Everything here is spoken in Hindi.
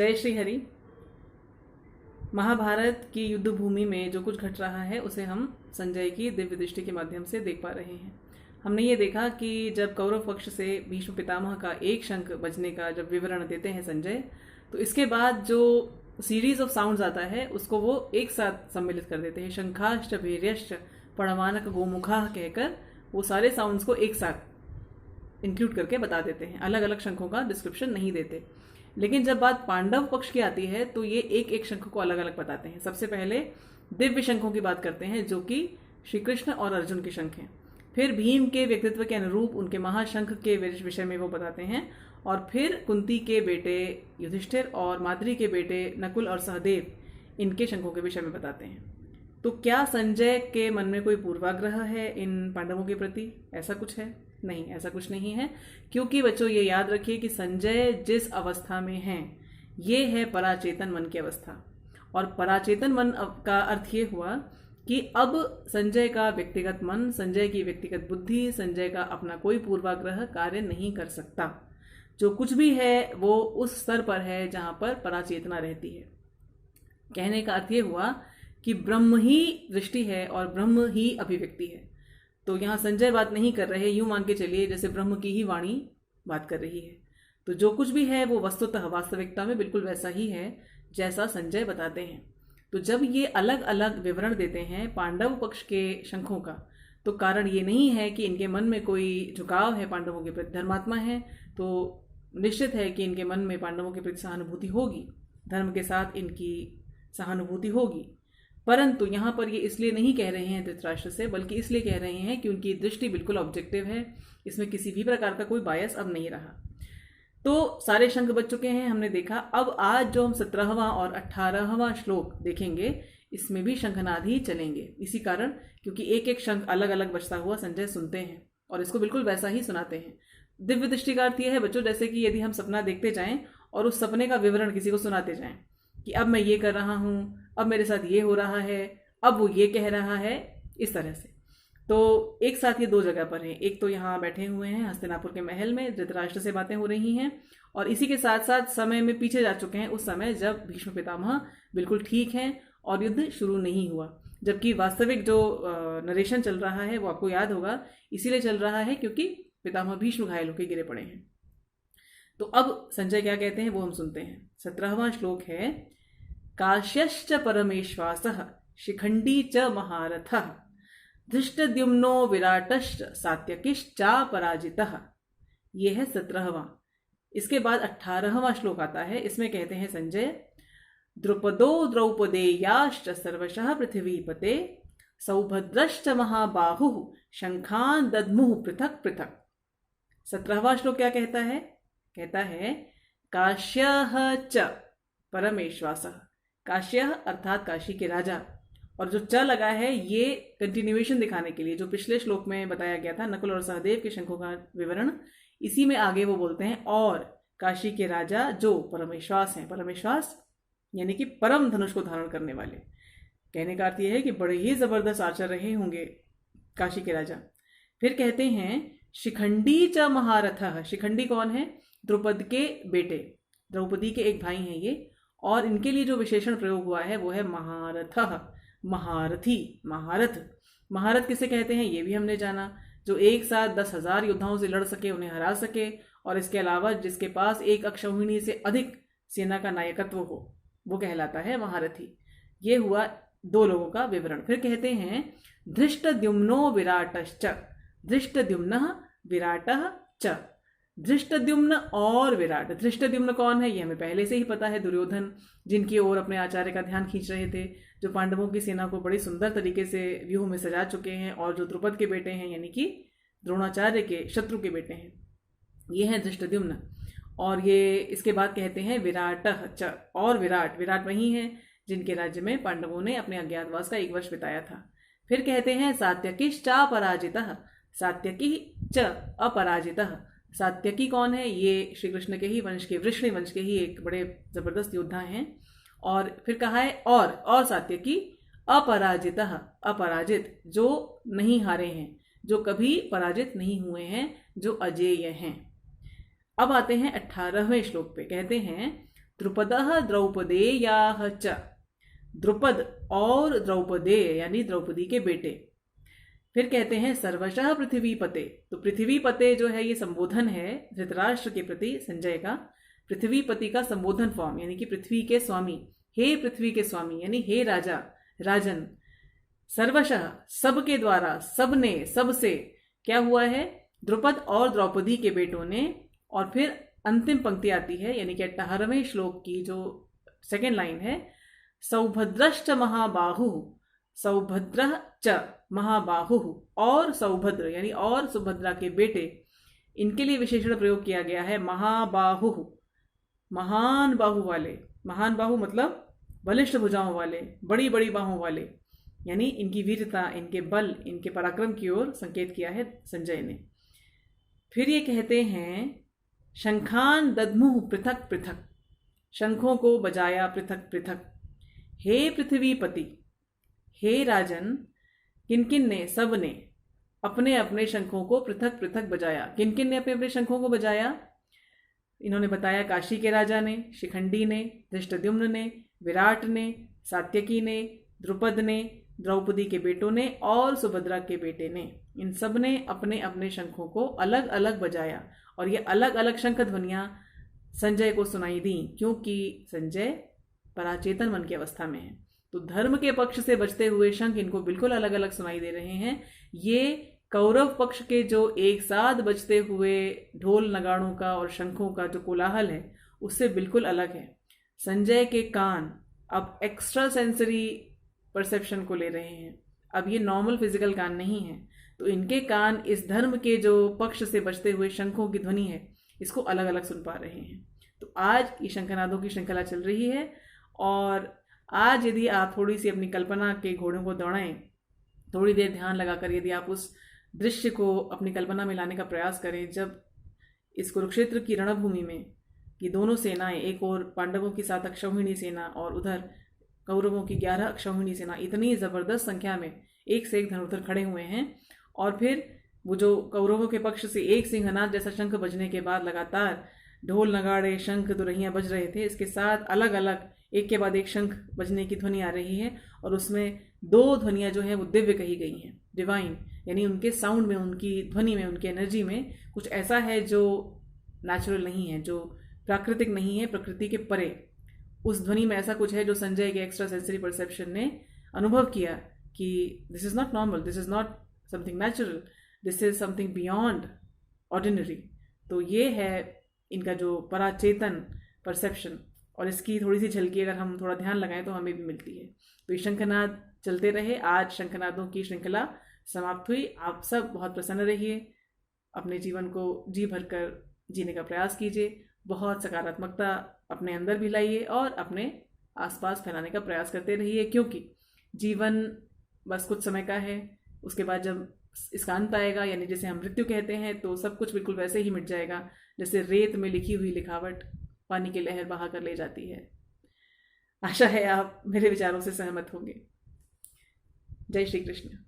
जय श्री हरि। महाभारत की युद्ध भूमि में जो कुछ घट रहा है उसे हम संजय की दिव्य दृष्टि के माध्यम से देख पा रहे हैं। हमने ये देखा कि जब कौरव पक्ष से भीष्म पितामह का एक शंख बजने का जब विवरण देते हैं संजय, तो इसके बाद जो सीरीज ऑफ साउंड्स आता है उसको वो एक साथ सम्मिलित कर देते हैं। शंखाश्च भैर्यश्च पणवानक गोमुखा कहकर वो सारे साउंड्स को एक साथ इंक्लूड करके बता देते हैं, अलग अलग शंखों का डिस्क्रिप्शन नहीं देते। लेकिन जब बात पांडव पक्ष की आती है तो ये एक एक शंख को अलग अलग बताते हैं। सबसे पहले दिव्य शंखों की बात करते हैं जो कि श्री कृष्ण और अर्जुन के शंख हैं। फिर भीम के व्यक्तित्व के अनुरूप उनके महाशंख के विषय में वो बताते हैं। और फिर कुंती के बेटे युधिष्ठिर और माद्री के बेटे नकुल और सहदेव इनके शंखों के विषय में बताते हैं। तो क्या संजय के मन में कोई पूर्वाग्रह है इन पांडवों के प्रति? ऐसा कुछ है? नहीं, ऐसा कुछ नहीं है। क्योंकि बच्चों ये याद रखिए कि संजय जिस अवस्था में हैं ये है पराचेतन मन की अवस्था। और पराचेतन मन का अर्थ ये हुआ कि अब संजय का व्यक्तिगत मन, संजय की व्यक्तिगत बुद्धि, संजय का अपना कोई पूर्वाग्रह कार्य नहीं कर सकता। जो कुछ भी है वो उस स्तर पर है जहां पर पराचेतना रहती है। कहने का अर्थ ये हुआ कि ब्रह्म ही दृष्टि है और ब्रह्म ही अभिव्यक्ति है। तो यहाँ संजय बात नहीं कर रहे, यूं मान के चलिए जैसे ब्रह्म की ही वाणी बात कर रही है। तो जो कुछ भी है वो वस्तुतः वास्तविकता में बिल्कुल वैसा ही है जैसा संजय बताते हैं। तो जब ये अलग अलग विवरण देते हैं पांडव पक्ष के शंखों का, तो कारण ये नहीं है कि इनके मन में कोई झुकाव है पांडवों के प्रति। धर्मात्मा है तो निश्चित है कि इनके मन में पांडवों के प्रति सहानुभूति होगी, धर्म के साथ इनकी सहानुभूति होगी। परंतु यहाँ पर ये इसलिए नहीं कह रहे हैं धृतराष्ट्र से, बल्कि इसलिए कह रहे हैं कि उनकी दृष्टि बिल्कुल ऑब्जेक्टिव है, इसमें किसी भी प्रकार का कोई बायस अब नहीं रहा। तो सारे शंख बज चुके हैं, हमने देखा। अब आज जो हम 17वां और 18वां श्लोक देखेंगे इसमें भी शंखनाद ही चलेंगे। इसी कारण क्योंकि एक एक शंख अलग अलग बजता हुआ संजय सुनते हैं और इसको बिल्कुल वैसा ही सुनाते हैं। दिव्य दृष्टि का अर्थ यह है बच्चों, जैसे कि यदि हम सपना देखते जाएं और उस सपने का विवरण किसी को सुनाते जाएं कि अब मैं ये कर रहा हूँ, अब मेरे साथ ये हो रहा है, अब वो ये कह रहा है, इस तरह से। तो एक साथ ये दो जगह पर हैं। एक तो यहाँ बैठे हुए हैं हस्तिनापुर के महल में, धृतराष्ट्र से बातें हो रही हैं, और इसी के साथ साथ समय में पीछे जा चुके हैं, उस समय जब भीष्म पितामह बिल्कुल ठीक हैं और युद्ध शुरू नहीं हुआ। जबकि वास्तविक जो नरेशन चल रहा है वो आपको याद होगा, इसीलिए चल रहा है क्योंकि पितामह भीष्म घायल होकर गिरे पड़े हैं। तो अब संजय क्या कहते हैं वो हम सुनते हैं। 17वां श्लोक है, काश्यश्च परमेश्वासः शिखंडी च महारथः धृष्टद्युम्नो विराटश्च सात्यकिश्चापराजितः। ये है 17वां। इसके बाद 18वां श्लोक आता है। इसमें कहते हैं संजय, द्रुपदो द्रौपदेयाश्च सर्वशः पृथिवीपते सौभद्रश्च महाबाहुः शंखान् दद्मुः पृथक पृथक। 17वां श्लोक क्या कहता है? कहता है काश्यः च परमेश्वासः। काश्यः अर्थात काशी के राजा, और जो च लगा है ये कंटिन्यूएशन दिखाने के लिए, जो पिछले श्लोक में बताया गया था नकुल और सहदेव के शंखों का विवरण, इसी में आगे वो बोलते हैं और काशी के राजा जो परमेश्वास हैं। परमेश्वास यानी कि परम धनुष को धारण करने वाले। कहने का अर्थ यह है कि बड़े ही जबरदस्त आर्चर रहे होंगे काशी के राजा। फिर कहते हैं शिखंडी च महारथः। शिखंडी कौन है? द्रुपद के बेटे, द्रौपदी के एक भाई हैं ये, और इनके लिए जो विशेषण प्रयोग हुआ है वो है महारथः, महारथी, महारथ। महारथ किसे कहते हैं ये भी हमने जाना, जो एक साथ 10,000 योद्धाओं से लड़ सके, उन्हें हरा सके, और इसके अलावा जिसके पास एक अक्षौहिणी से अधिक सेना का नायकत्व हो, वो कहलाता है महारथी। ये हुआ दो लोगों का विवरण। फिर कहते हैं धृष्टद्युम्नो विराटश्च। धृष्टद्युम्नः विराटः च। धृष्टद्युम्न और विराट। धृष्टद्युम्न कौन है ये हमें पहले से ही पता है, दुर्योधन, जिनकी ओर अपने आचार्य का ध्यान खींच रहे थे, जो पांडवों की सेना को बड़ी सुंदर तरीके से व्यूह में सजा चुके हैं, और जो द्रुपद के बेटे हैं यानी कि द्रोणाचार्य के शत्रु के बेटे हैं, ये हैं धृष्टद्युम्न। और ये इसके बाद कहते हैं विराटः च। और विराट, विराट वही है जिनके राज्य में पांडवों ने अपने अज्ञातवास का 1 वर्ष बिताया था। फिर कहते हैं सात्यकिश्चापराजितः। सात्यकी च अपराजितः। सात्यकी कौन है? ये श्री कृष्ण के ही वंश के, वृष्णि वंश के ही एक बड़े जबरदस्त योद्धा हैं। और फिर कहा है और सात्यकी अपराजितः। अपराजित, जो नहीं हारे हैं, जो कभी पराजित नहीं हुए हैं, जो अजेय हैं। अब आते हैं 18वें श्लोक पे। कहते हैं द्रुपदः द्रौपदेयाः च, द्रुपद और द्रौपदेय यानी द्रौपदी के बेटे। फिर कहते हैं सर्वशः पृथ्वीपते, तो पृथ्वीपते जो है ये संबोधन है धृतराष्ट्र के प्रति संजय का। पृथ्वीपति का संबोधन फॉर्म यानी कि पृथ्वी के स्वामी, हे पृथ्वी के स्वामी यानी हे राजा, राजन। सर्वशः सबके द्वारा, सबने, सबसे, क्या हुआ है, द्रुपद और द्रौपदी के बेटों ने। और फिर अंतिम पंक्ति आती है यानी कि 18वें श्लोक की जो सेकेंड लाइन है, सौभद्रश्च महाबाहु, सौभद्र च महाबाहु, और सौभद्र यानी और सुभद्रा के बेटे, इनके लिए विशेषण प्रयोग किया गया है महाबाहु, महान बाहु वाले। महान बाहु मतलब बलिष्ठ भुजाओं वाले, बड़ी बड़ी बाहों वाले, यानी इनकी वीरता, इनके बल, इनके पराक्रम की ओर संकेत किया है संजय ने। फिर ये कहते हैं शंखान दद्मुः पृथक पृथक, शंखों को बजाया पृथक पृथक। हे पृथ्वीपति, हे राजन, किन किन ने, सब ने अपने अपने शंखों को पृथक पृथक बजाया। किन किन ने अपने अपने शंखों को बजाया? इन्होंने बताया काशी के राजा ने, शिखंडी ने, धृष्टद्युम्न ने, विराट ने, सात्यकी ने, द्रुपद ने, द्रौपदी के बेटों ने और सुभद्रा के बेटे ने। इन सब ने अपने अपने शंखों को अलग अलग बजाया और ये अलग अलग शंख ध्वनियां संजय को सुनाई दी, क्योंकि संजय पराचेतन मन की अवस्था में है। तो धर्म के पक्ष से बजते हुए शंख इनको बिल्कुल अलग अलग सुनाई दे रहे हैं। ये कौरव पक्ष के जो एक साथ बजते हुए ढोल नगाड़ों का और शंखों का जो कोलाहल है उससे बिल्कुल अलग है। संजय के कान अब एक्स्ट्रा सेंसरी परसेप्शन को ले रहे हैं, अब ये नॉर्मल फिजिकल कान नहीं है। तो इनके कान इस धर्म के जो पक्ष से बजते हुए शंखों की ध्वनि है इसको अलग अलग सुन पा रहे हैं। तो आज ये शंखनादों की श्रृंखला चल रही है और आज यदि आप थोड़ी सी अपनी कल्पना के घोड़ों को दौड़ाएं, थोड़ी देर ध्यान लगाकर यदि आप उस दृश्य को अपनी कल्पना में लाने का प्रयास करें, जब इस कुरुक्षेत्र की रणभूमि में ये दोनों सेनाएं, एक और पांडवों की 7 अक्षौहिणी सेना और उधर कौरवों की 11 अक्षौहिणी सेना, इतनी जबरदस्त संख्या में एक से एक धनुर्धर खड़े हुए हैं। और फिर वो जो कौरवों के पक्ष से एक सिंहनाद जैसा शंख बजने के बाद लगातार ढोल नगाड़े शंख दुरहियां बज रहे थे, इसके साथ अलग अलग एक के बाद एक शंख बजने की ध्वनि आ रही है और उसमें 2 ध्वनियां जो हैं वो दिव्य कही गई हैं, डिवाइन, यानी उनके साउंड में, उनकी ध्वनि में, उनकी एनर्जी में कुछ ऐसा है जो नेचुरल नहीं है, जो प्राकृतिक नहीं है, प्रकृति के परे। उस ध्वनि में ऐसा कुछ है जो संजय के एक्स्ट्रा सेंसरी परसेप्शन ने अनुभव किया कि this is not normal, this is not something natural, this is something beyond ordinary. तो ये है इनका जो पराचेतन परसेप्शन, और इसकी थोड़ी सी झलकी अगर हम थोड़ा ध्यान लगाएं तो हमें भी मिलती है। तो ये शंखनाद चलते रहे। आज शंखनादों की श्रृंखला समाप्त हुई। आप सब बहुत प्रसन्न रहिए, अपने जीवन को जी भरकर जीने का प्रयास कीजिए, बहुत सकारात्मकता अपने अंदर भी लाइए और अपने आसपास फैलाने का प्रयास करते रहिए, क्योंकि जीवन बस कुछ समय का है। उसके बाद जब इसका अंत आएगा, यानी जैसे हम मृत्यु कहते हैं, तो सब कुछ बिल्कुल वैसे ही मिट जाएगा जैसे रेत में लिखी हुई लिखावट पानी की लहर बहा कर ले जाती है। आशा है आप मेरे विचारों से सहमत होंगे। जय श्री कृष्ण।